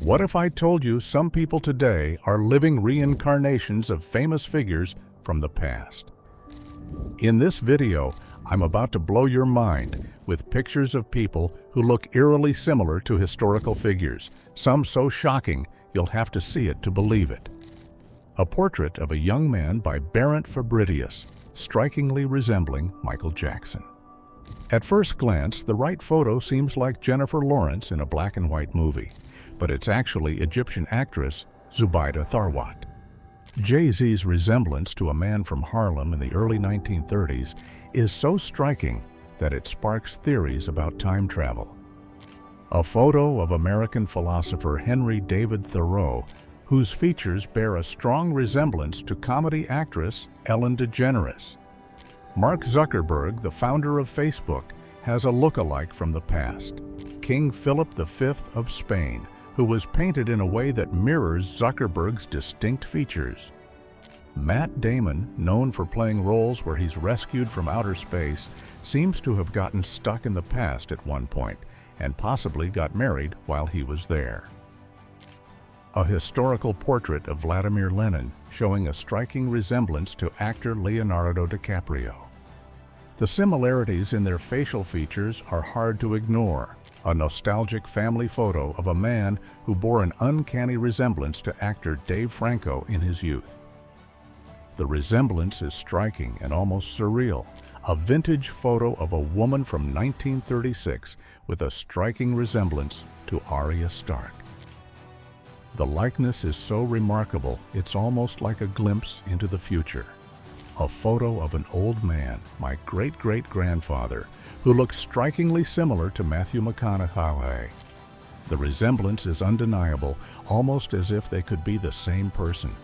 What if I told you some people today are living reincarnations of famous figures from the past? In this video, I'm about to blow your mind with pictures of people who look eerily similar to historical figures, some so shocking you'll have to see it to believe it. A portrait of a young man by Berent Fabritius, strikingly resembling Michael Jackson. At first glance, the right photo seems like Jennifer Lawrence in a black and white movie, but it's actually Egyptian actress Zubaida Tharwat. Jay-Z's resemblance to a man from Harlem in the early 1930s is so striking that it sparks theories about time travel. A photo of American philosopher Henry David Thoreau, whose features bear a strong resemblance to comedy actress Ellen DeGeneres. Mark Zuckerberg, the founder of Facebook, has a lookalike from the past, King Philip V of Spain, who was painted in a way that mirrors Zuckerberg's distinct features. Matt Damon, known for playing roles where he's rescued from outer space, seems to have gotten stuck in the past at one point and possibly got married while he was there. A historical portrait of Vladimir Lenin showing a striking resemblance to actor Leonardo DiCaprio. The similarities in their facial features are hard to ignore. A nostalgic family photo of a man who bore an uncanny resemblance to actor Dave Franco in his youth. The resemblance is striking and almost surreal. A vintage photo of a woman from 1936 with a striking resemblance to Arya Stark. The likeness is so remarkable, it's almost like a glimpse into the future. A photo of an old man, my great-great-grandfather, who looks strikingly similar to Matthew McConaughey. The resemblance is undeniable, almost as if they could be the same person.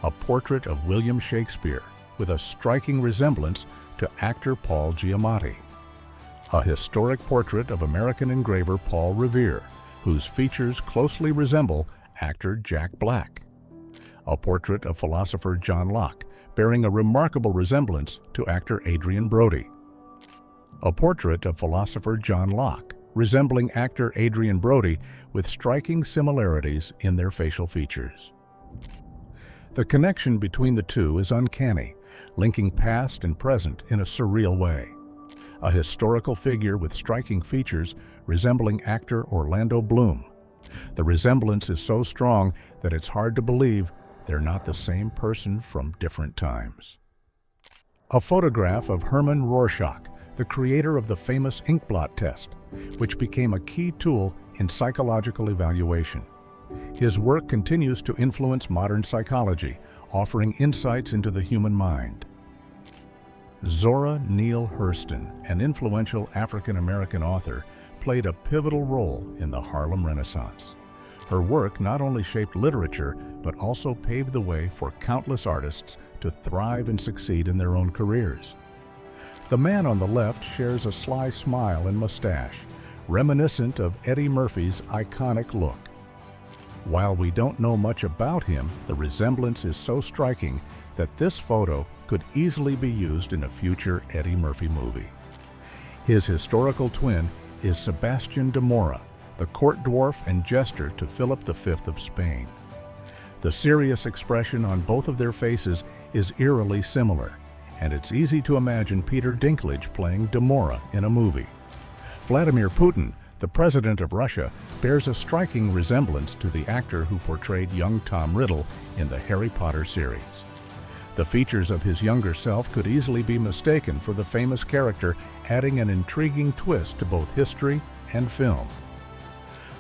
A portrait of William Shakespeare with a striking resemblance to actor Paul Giamatti. A historic portrait of American engraver Paul Revere, whose features closely resemble actor Jack Black. A portrait of philosopher John Locke, bearing a remarkable resemblance to actor Adrian Brody. A portrait of philosopher John Locke, resembling actor Adrian Brody with striking similarities in their facial features. The connection between the two is uncanny, linking past and present in a surreal way. A historical figure with striking features resembling actor Orlando Bloom. The resemblance is so strong that it's hard to believe they're not the same person from different times. A photograph of Hermann Rorschach, the creator of the famous inkblot test, which became a key tool in psychological evaluation. His work continues to influence modern psychology, offering insights into the human mind. Zora Neale Hurston, an influential African-American author, played a pivotal role in the Harlem Renaissance. Her work not only shaped literature, but also paved the way for countless artists to thrive and succeed in their own careers. The man on the left shares a sly smile and mustache, reminiscent of Eddie Murphy's iconic look. While we don't know much about him, the resemblance is so striking that this photo could easily be used in a future Eddie Murphy movie. His historical twin is Sebastian de Mora, the court dwarf and jester to Philip V of Spain. The serious expression on both of their faces is eerily similar, and it's easy to imagine Peter Dinklage playing de Mora in a movie. Vladimir Putin, the president of Russia, bears a striking resemblance to the actor who portrayed young Tom Riddle in the Harry Potter series. The features of his younger self could easily be mistaken for the famous character, adding an intriguing twist to both history and film.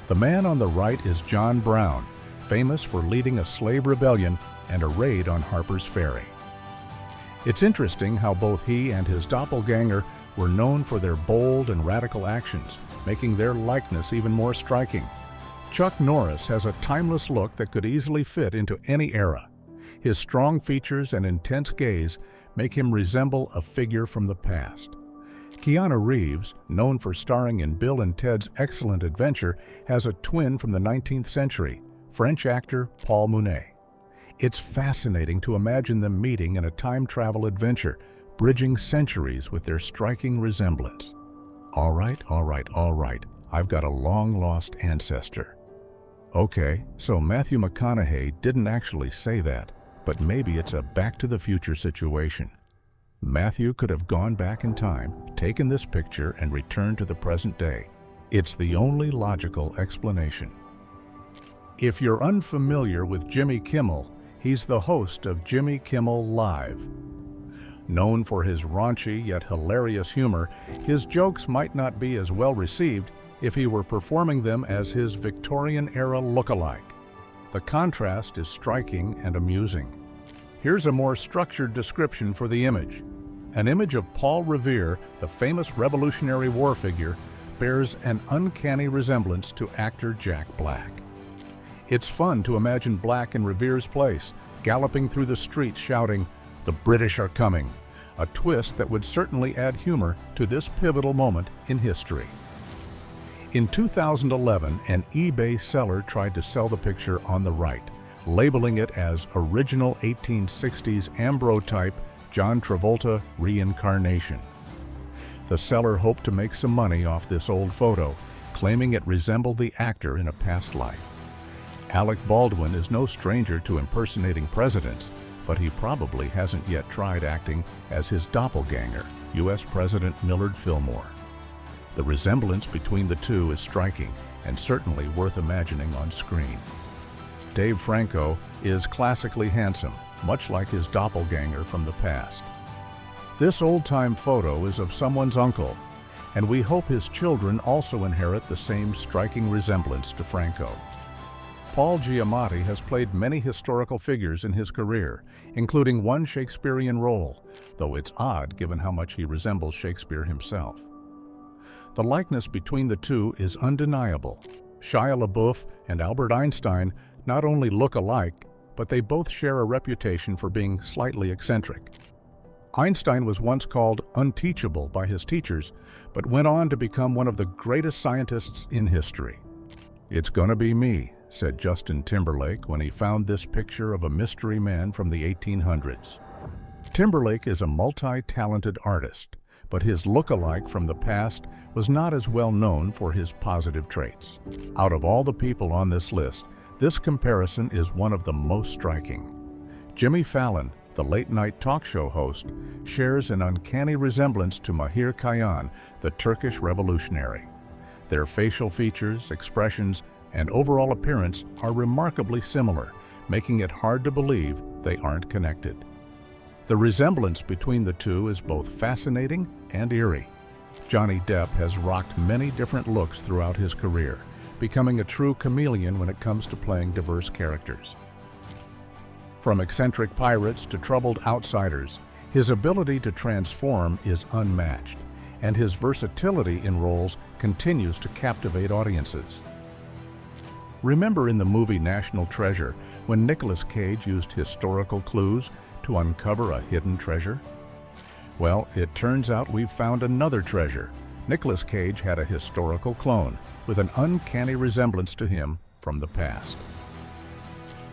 The man on the right is John Brown, famous for leading a slave rebellion and a raid on Harper's Ferry. It's interesting how both he and his doppelganger were known for their bold and radical actions, making their likeness even more striking. Chuck Norris has a timeless look that could easily fit into any era. His strong features and intense gaze make him resemble a figure from the past. Keanu Reeves, known for starring in Bill and Ted's Excellent Adventure, has a twin from the 19th century, French actor Paul Mounet. It's fascinating to imagine them meeting in a time travel adventure, bridging centuries with their striking resemblance. All right, I've got a long-lost ancestor. Okay, so Matthew McConaughey didn't actually say that, but maybe it's a Back to the Future situation. Matthew could have gone back in time, taken this picture, and returned to the present day. It's the only logical explanation. If you're unfamiliar with Jimmy Kimmel, he's the host of Jimmy Kimmel Live. Known for his raunchy yet hilarious humor, his jokes might not be as well received if he were performing them as his Victorian-era lookalike. The contrast is striking and amusing. Here's a more structured description for the image. An image of Paul Revere, the famous Revolutionary War figure, bears an uncanny resemblance to actor Jack Black. It's fun to imagine Black in Revere's place, galloping through the streets shouting, "The British are coming," a twist that would certainly add humor to this pivotal moment in history. In 2011, an eBay seller tried to sell the picture on the right, labeling it as original 1860s ambrotype John Travolta Reincarnation. The seller hoped to make some money off this old photo, claiming it resembled the actor in a past life. Alec Baldwin is no stranger to impersonating presidents, but he probably hasn't yet tried acting as his doppelganger, U.S. President Millard Fillmore. The resemblance between the two is striking and certainly worth imagining on screen. Dave Franco is classically handsome, much like his doppelganger from the past. This old-time photo is of someone's uncle, and we hope his children also inherit the same striking resemblance to Franco. Paul Giamatti has played many historical figures in his career, including one Shakespearean role, though it's odd given how much he resembles Shakespeare himself. The likeness between the two is undeniable. Shia LaBeouf and Albert Einstein not only look alike, but they both share a reputation for being slightly eccentric. Einstein was once called unteachable by his teachers, but went on to become one of the greatest scientists in history. "It's gonna be me," said Justin Timberlake when he found this picture of a mystery man from the 1800s. Timberlake is a multi-talented artist, but his look-alike from the past was not as well known for his positive traits. Out of all the people on this list, this comparison is one of the most striking. Jimmy Fallon, the late-night talk show host, shares an uncanny resemblance to Mahir Kayhan, the Turkish revolutionary. Their facial features, expressions, and overall appearance are remarkably similar, making it hard to believe they aren't connected. The resemblance between the two is both fascinating and eerie. Johnny Depp has rocked many different looks throughout his career, becoming a true chameleon when it comes to playing diverse characters. From eccentric pirates to troubled outsiders, his ability to transform is unmatched, and his versatility in roles continues to captivate audiences. Remember in the movie National Treasure when Nicolas Cage used historical clues to uncover a hidden treasure? Well, it turns out we've found another treasure. Nicolas Cage had a historical clone with an uncanny resemblance to him from the past.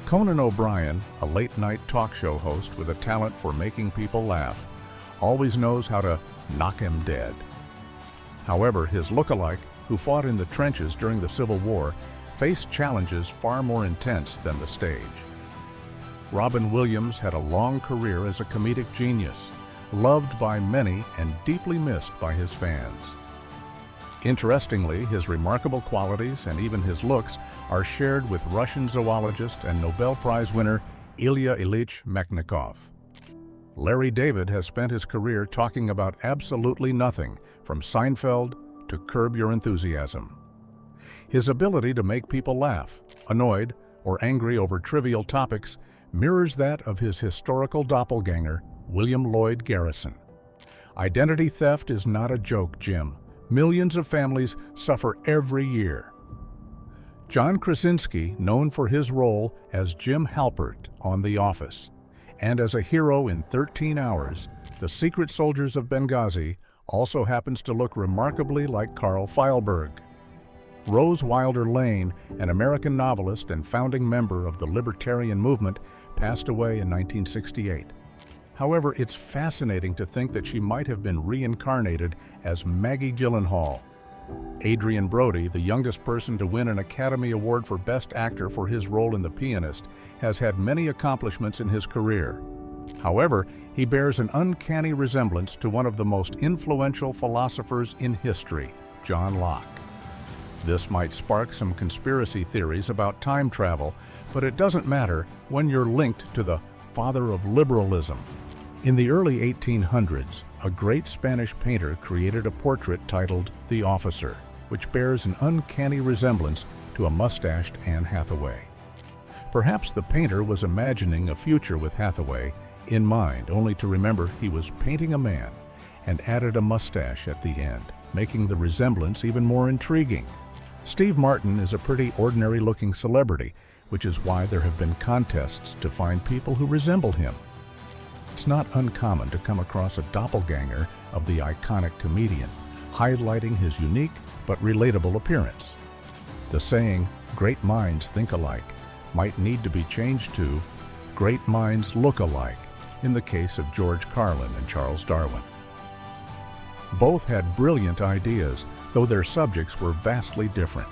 Conan O'Brien, a late-night talk show host with a talent for making people laugh, always knows how to knock him dead. However, his look-alike, who fought in the trenches during the Civil War, faced challenges far more intense than the stage. Robin Williams had a long career as a comedic genius, loved by many and deeply missed by his fans. Interestingly, his remarkable qualities and even his looks are shared with Russian zoologist and Nobel Prize winner Ilya Ilyich Mechnikov. Larry David has spent his career talking about absolutely nothing, from Seinfeld to Curb Your Enthusiasm. His ability to make people laugh, annoyed, or angry over trivial topics mirrors that of his historical doppelganger, William Lloyd Garrison. Identity theft is not a joke, Jim. Millions of families suffer every year. John Krasinski, known for his role as Jim Halpert on The Office, and as a hero in 13 Hours, The Secret Soldiers of Benghazi, also happens to look remarkably like Carl Feilberg. Rose Wilder Lane, an American novelist and founding member of the libertarian movement, passed away in 1968. However, it's fascinating to think that she might have been reincarnated as Maggie Gyllenhaal. Adrian Brody, the youngest person to win an Academy Award for Best Actor for his role in The Pianist, has had many accomplishments in his career. However, he bears an uncanny resemblance to one of the most influential philosophers in history, John Locke. This might spark some conspiracy theories about time travel, but it doesn't matter when you're linked to the father of liberalism. In the early 1800s, a great Spanish painter created a portrait titled The Officer, which bears an uncanny resemblance to a mustached Anne Hathaway. Perhaps the painter was imagining a future with Hathaway in mind, only to remember he was painting a man and added a mustache at the end, making the resemblance even more intriguing. Steve Martin is a pretty ordinary-looking celebrity, which is why there have been contests to find people who resemble him. It's not uncommon to come across a doppelganger of the iconic comedian, highlighting his unique but relatable appearance. The saying, "great minds think alike," might need to be changed to "great minds look alike," in the case of George Carlin and Charles Darwin. Both had brilliant ideas, though their subjects were vastly different.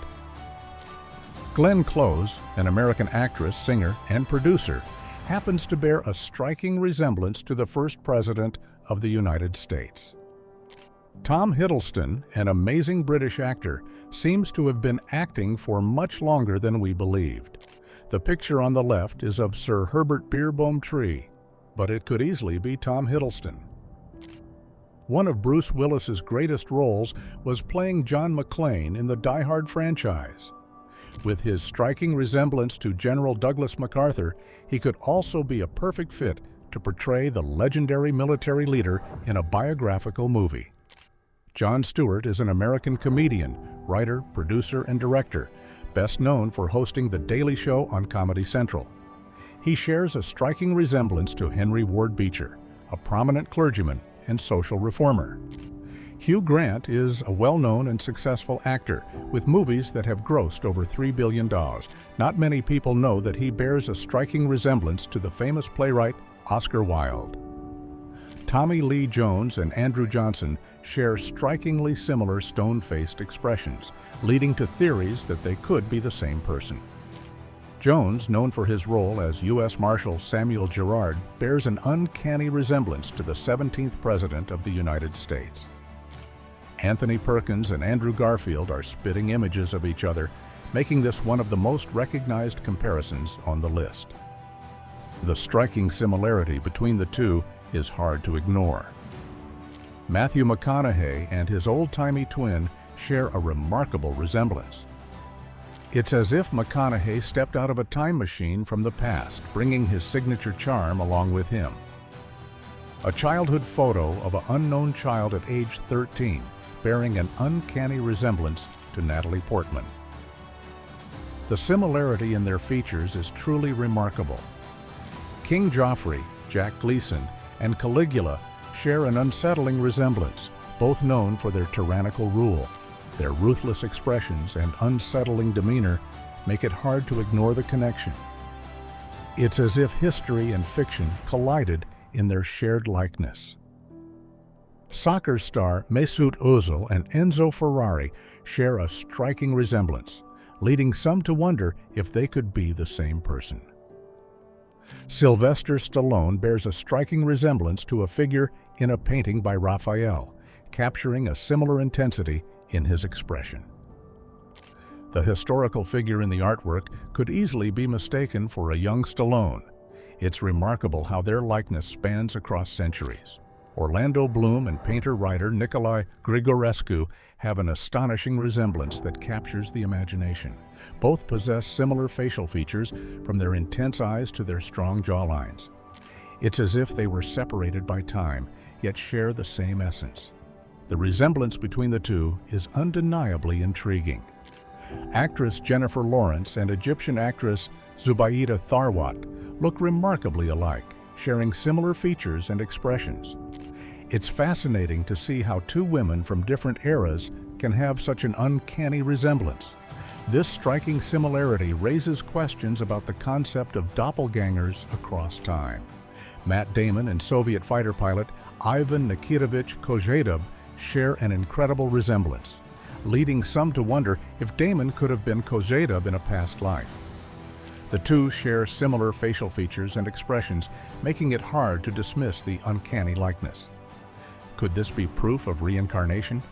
Glenn Close, an American actress, singer, and producer, happens to bear a striking resemblance to the first president of the United States. Tom Hiddleston, an amazing British actor, seems to have been acting for much longer than we believed. The picture on the left is of Sir Herbert Beerbohm Tree, but it could easily be Tom Hiddleston. One of Bruce Willis's greatest roles was playing John McClane in the Die Hard franchise. With his striking resemblance to General Douglas MacArthur, he could also be a perfect fit to portray the legendary military leader in a biographical movie. Jon Stewart is an American comedian, writer, producer, and director, best known for hosting The Daily Show on Comedy Central. He shares a striking resemblance to Henry Ward Beecher, a prominent clergyman and social reformer. Hugh Grant is a well-known and successful actor with movies that have grossed over $3 billion. Not many people know that he bears a striking resemblance to the famous playwright Oscar Wilde. Tommy Lee Jones and Andrew Johnson share strikingly similar stone-faced expressions, leading to theories that they could be the same person. Jones, known for his role as U.S. Marshal Samuel Gerard, bears an uncanny resemblance to the 17th President of the United States. Anthony Perkins and Andrew Garfield are spitting images of each other, making this one of the most recognized comparisons on the list. The striking similarity between the two is hard to ignore. Matthew McConaughey and his old-timey twin share a remarkable resemblance. It's as if McConaughey stepped out of a time machine from the past, bringing his signature charm along with him. A childhood photo of an unknown child at age 13, bearing an uncanny resemblance to Natalie Portman. The similarity in their features is truly remarkable. King Joffrey, Jack Gleason, and Caligula share an unsettling resemblance, both known for their tyrannical rule. Their ruthless expressions and unsettling demeanor make it hard to ignore the connection. It's as if history and fiction collided in their shared likeness. Soccer star Mesut Ozil and Enzo Ferrari share a striking resemblance, leading some to wonder if they could be the same person. Sylvester Stallone bears a striking resemblance to a figure in a painting by Raphael, capturing a similar intensity in his expression. The historical figure in the artwork could easily be mistaken for a young Stallone. It's remarkable how their likeness spans across centuries. Orlando Bloom and painter-writer Nicolae Grigorescu have an astonishing resemblance that captures the imagination. Both possess similar facial features, from their intense eyes to their strong jawlines. It's as if they were separated by time, yet share the same essence. The resemblance between the two is undeniably intriguing. Actress Jennifer Lawrence and Egyptian actress Zubaida Tharwat look remarkably alike, sharing similar features and expressions. It's fascinating to see how two women from different eras can have such an uncanny resemblance. This striking similarity raises questions about the concept of doppelgangers across time. Matt Damon and Soviet fighter pilot Ivan Nikitovich Kozyedub share an incredible resemblance. leading some to wonder if Damon could have been Kozadub in a past life. The two share similar facial features and expressions, making it hard to dismiss the uncanny likeness. Could this be proof of reincarnation,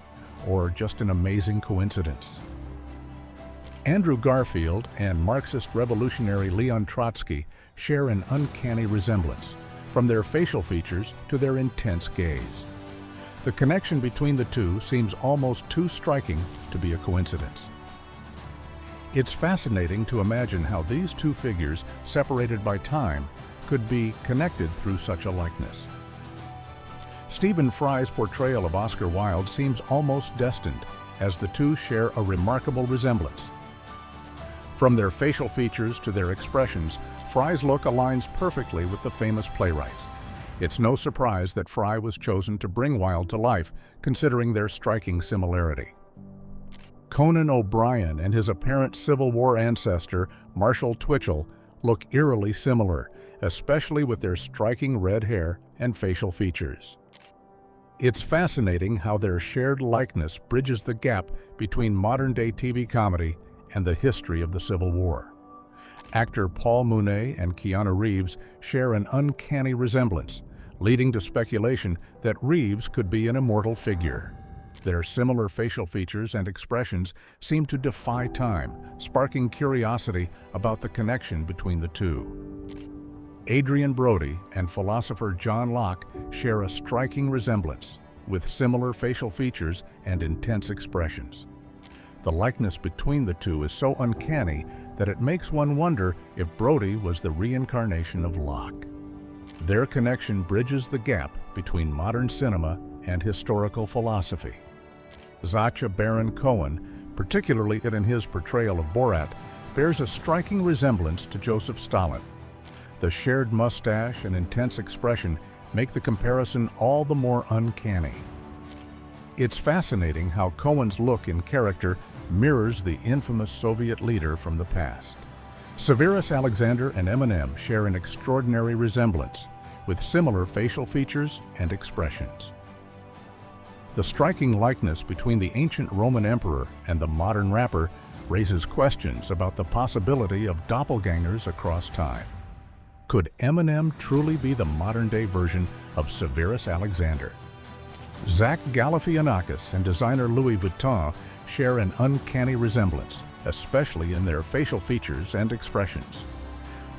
or just an amazing coincidence? Andrew Garfield and Marxist revolutionary Leon Trotsky share an uncanny resemblance, from their facial features to their intense gaze. The connection between the two seems almost too striking to be a coincidence. It's fascinating to imagine how these two figures, separated by time, could be connected through such a likeness. Stephen Fry's portrayal of Oscar Wilde seems almost destined, as the two share a remarkable resemblance. From their facial features to their expressions, Fry's look aligns perfectly with the famous playwrights. It's no surprise that Fry was chosen to bring Wilde to life, considering their striking similarity. Conan O'Brien and his apparent Civil War ancestor, Marshall Twitchell, look eerily similar, especially with their striking red hair and facial features. It's fascinating how their shared likeness bridges the gap between modern-day TV comedy and the history of the Civil War. Actor Paul Mounet and Keanu Reeves share an uncanny resemblance, leading to speculation that Reeves could be an immortal figure. Their similar facial features and expressions seem to defy time, sparking curiosity about the connection between the two. Adrian Brody and philosopher John Locke share a striking resemblance, with similar facial features and intense expressions. The likeness between the two is so uncanny that it makes one wonder if Brody was the reincarnation of Locke. Their connection bridges the gap between modern cinema and historical philosophy. Sacha Baron Cohen, particularly in his portrayal of Borat, bears a striking resemblance to Joseph Stalin. The shared mustache and intense expression make the comparison all the more uncanny. It's fascinating how Cohen's look and character mirrors the infamous Soviet leader from the past. Severus Alexander and Eminem share an extraordinary resemblance, with similar facial features and expressions. The striking likeness between the ancient Roman emperor and the modern rapper raises questions about the possibility of doppelgangers across time. Could Eminem truly be the modern-day version of Severus Alexander? Zach Galifianakis and designer Louis Vuitton share an uncanny resemblance, especially in their facial features and expressions.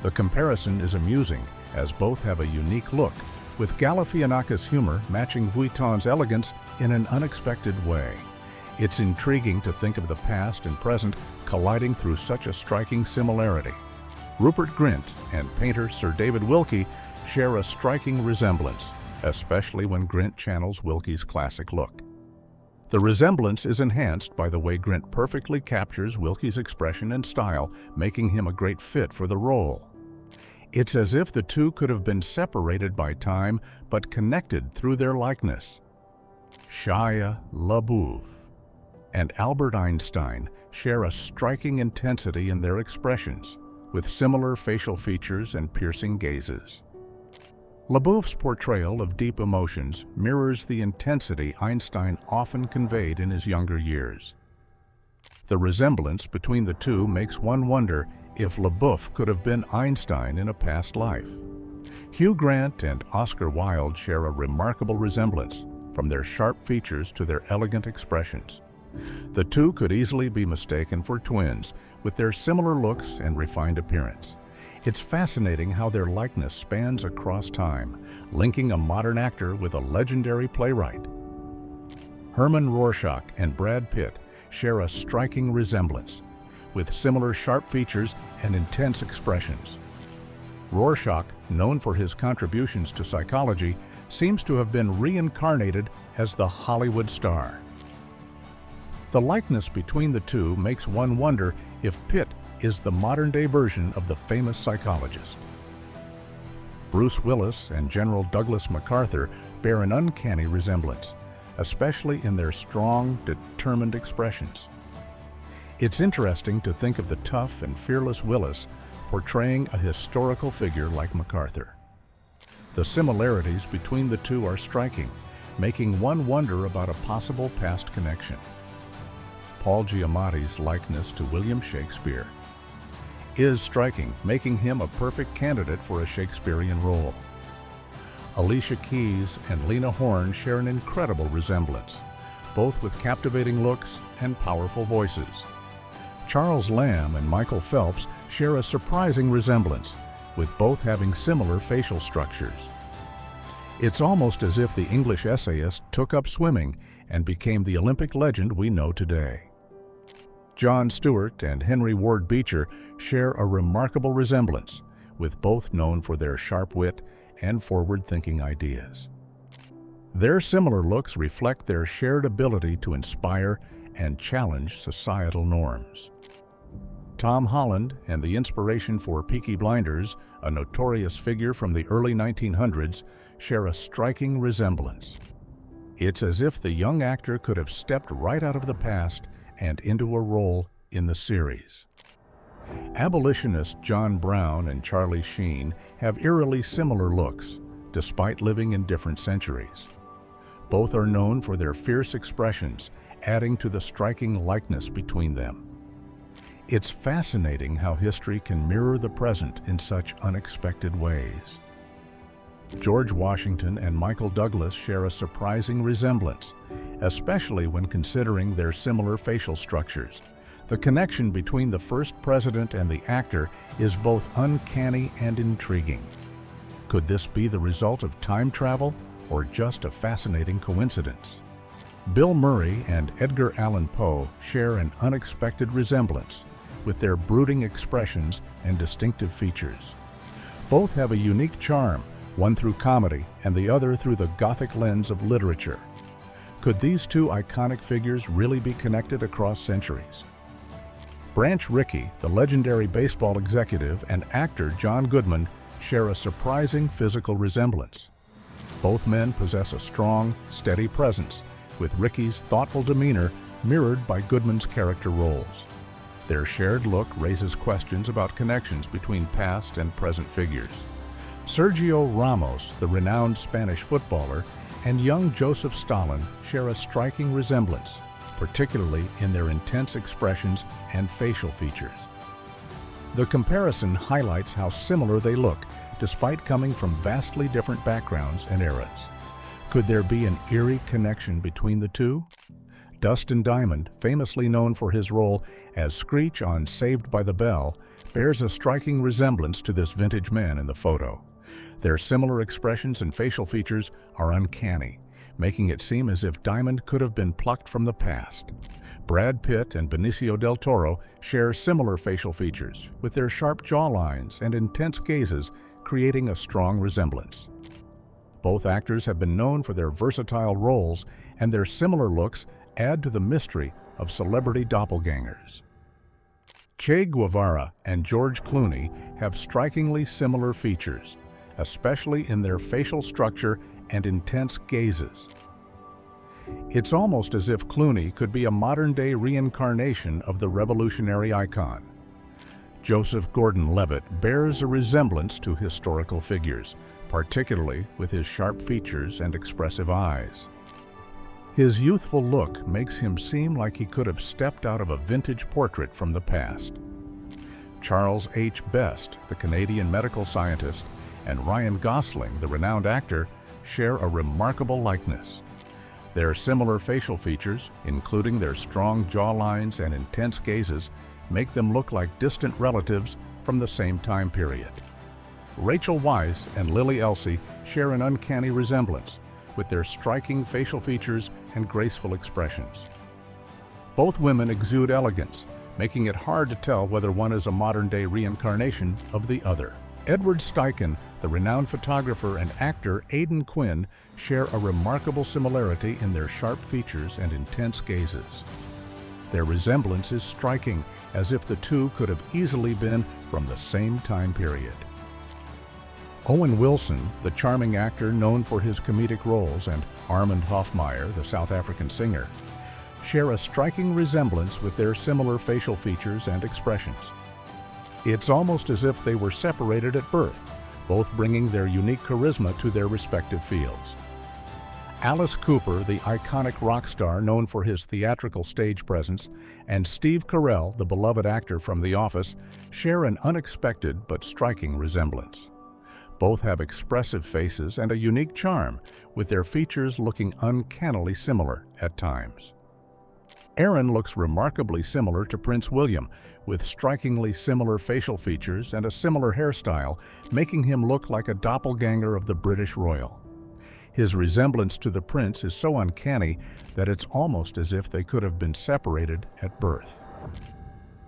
The comparison is amusing, as both have a unique look, with Galifianakis' humor matching Vuitton's elegance in an unexpected way. It's intriguing to think of the past and present colliding through such a striking similarity. Rupert Grint and painter Sir David Wilkie share a striking resemblance, especially when Grint channels Wilkie's classic look. The resemblance is enhanced by the way Grint perfectly captures Wilkie's expression and style, making him a great fit for the role. It's as if the two could have been separated by time, but connected through their likeness. Shia LaBeouf and Albert Einstein share a striking intensity in their expressions, with similar facial features and piercing gazes. LaBeouf's portrayal of deep emotions mirrors the intensity Einstein often conveyed in his younger years. The resemblance between the two makes one wonder if LaBeouf could have been Einstein in a past life. Hugh Grant and Oscar Wilde share a remarkable resemblance, from their sharp features to their elegant expressions. The two could easily be mistaken for twins, with their similar looks and refined appearance. It's fascinating how their likeness spans across time, linking a modern actor with a legendary playwright. Herman Rorschach and Brad Pitt share a striking resemblance, with similar sharp features and intense expressions. Rorschach, known for his contributions to psychology, seems to have been reincarnated as the Hollywood star. The likeness between the two makes one wonder if Pitt is the modern-day version of the famous psychologist. Bruce Willis and General Douglas MacArthur bear an uncanny resemblance, especially in their strong, determined expressions. It's interesting to think of the tough and fearless Willis portraying a historical figure like MacArthur. The similarities between the two are striking, making one wonder about a possible past connection. Paul Giamatti's likeness to William Shakespeare is striking, making him a perfect candidate for a Shakespearean role. Alicia Keys and Lena Horne share an incredible resemblance, both with captivating looks and powerful voices. Charles Lamb and Michael Phelps share a surprising resemblance, with both having similar facial structures. It's almost as if the English essayist took up swimming and became the Olympic legend we know today. Jon Stewart and Henry Ward Beecher share a remarkable resemblance, with both known for their sharp wit and forward-thinking ideas. Their similar looks reflect their shared ability to inspire and challenge societal norms. Tom Holland and the inspiration for Peaky Blinders, a notorious figure from the early 1900s, share a striking resemblance. It's as if the young actor could have stepped right out of the past and into a role in the series. Abolitionists John Brown and Charlie Sheen have eerily similar looks, despite living in different centuries. Both are known for their fierce expressions, adding to the striking likeness between them. It's fascinating how history can mirror the present in such unexpected ways. George Washington and Michael Douglas share a surprising resemblance, especially when considering their similar facial structures. The connection between the first president and the actor is both uncanny and intriguing. Could this be the result of time travel or just a fascinating coincidence? Bill Murray and Edgar Allan Poe share an unexpected resemblance, with their brooding expressions and distinctive features. Both have a unique charm, one through comedy and the other through the Gothic lens of literature. Could these two iconic figures really be connected across centuries? Branch Rickey, the legendary baseball executive, and actor John Goodman share a surprising physical resemblance. Both men possess a strong, steady presence, with Rickey's thoughtful demeanor mirrored by Goodman's character roles. Their shared look raises questions about connections between past and present figures. Sergio Ramos, the renowned Spanish footballer, and young Joseph Stalin share a striking resemblance, particularly in their intense expressions and facial features. The comparison highlights how similar they look, despite coming from vastly different backgrounds and eras. Could there be an eerie connection between the two? Dustin Diamond, famously known for his role as Screech on Saved by the Bell, bears a striking resemblance to this vintage man in the photo. Their similar expressions and facial features are uncanny, making it seem as if Diamond could have been plucked from the past. Brad Pitt and Benicio del Toro share similar facial features, with their sharp jawlines and intense gazes creating a strong resemblance. Both actors have been known for their versatile roles, and their similar looks add to the mystery of celebrity doppelgangers. Che Guevara and George Clooney have strikingly similar features, especially in their facial structure and intense gazes. It's almost as if Clooney could be a modern-day reincarnation of the revolutionary icon. Joseph Gordon-Levitt bears a resemblance to historical figures, particularly with his sharp features and expressive eyes. His youthful look makes him seem like he could have stepped out of a vintage portrait from the past. Charles H. Best, the Canadian medical scientist, and Ryan Gosling, the renowned actor, share a remarkable likeness. Their similar facial features, including their strong jawlines and intense gazes, make them look like distant relatives from the same time period. Rachel Weisz and Lily Elsie share an uncanny resemblance, with their striking facial features and graceful expressions. Both women exude elegance, making it hard to tell whether one is a modern-day reincarnation of the other. Edward Steichen, the renowned photographer, and actor Aidan Quinn share a remarkable similarity in their sharp features and intense gazes. Their resemblance is striking, as if the two could have easily been from the same time period. Owen Wilson, the charming actor known for his comedic roles, and Armand Hoffmeyer, the South African singer, share a striking resemblance with their similar facial features and expressions. It's almost as if they were separated at birth, both bringing their unique charisma to their respective fields. Alice Cooper, the iconic rock star known for his theatrical stage presence, and Steve Carell, the beloved actor from The Office, share an unexpected but striking resemblance. Both have expressive faces and a unique charm, with their features looking uncannily similar at times. Aaron looks remarkably similar to Prince William, with strikingly similar facial features and a similar hairstyle, making him look like a doppelganger of the British royal. His resemblance to the prince is so uncanny that it's almost as if they could have been separated at birth.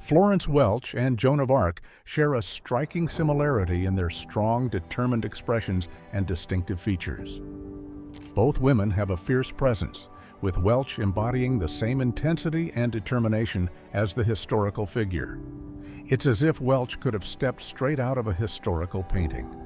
Florence Welch and Joan of Arc share a striking similarity in their strong, determined expressions and distinctive features. Both women have a fierce presence, with Welch embodying the same intensity and determination as the historical figure. It's as if Welch could have stepped straight out of a historical painting.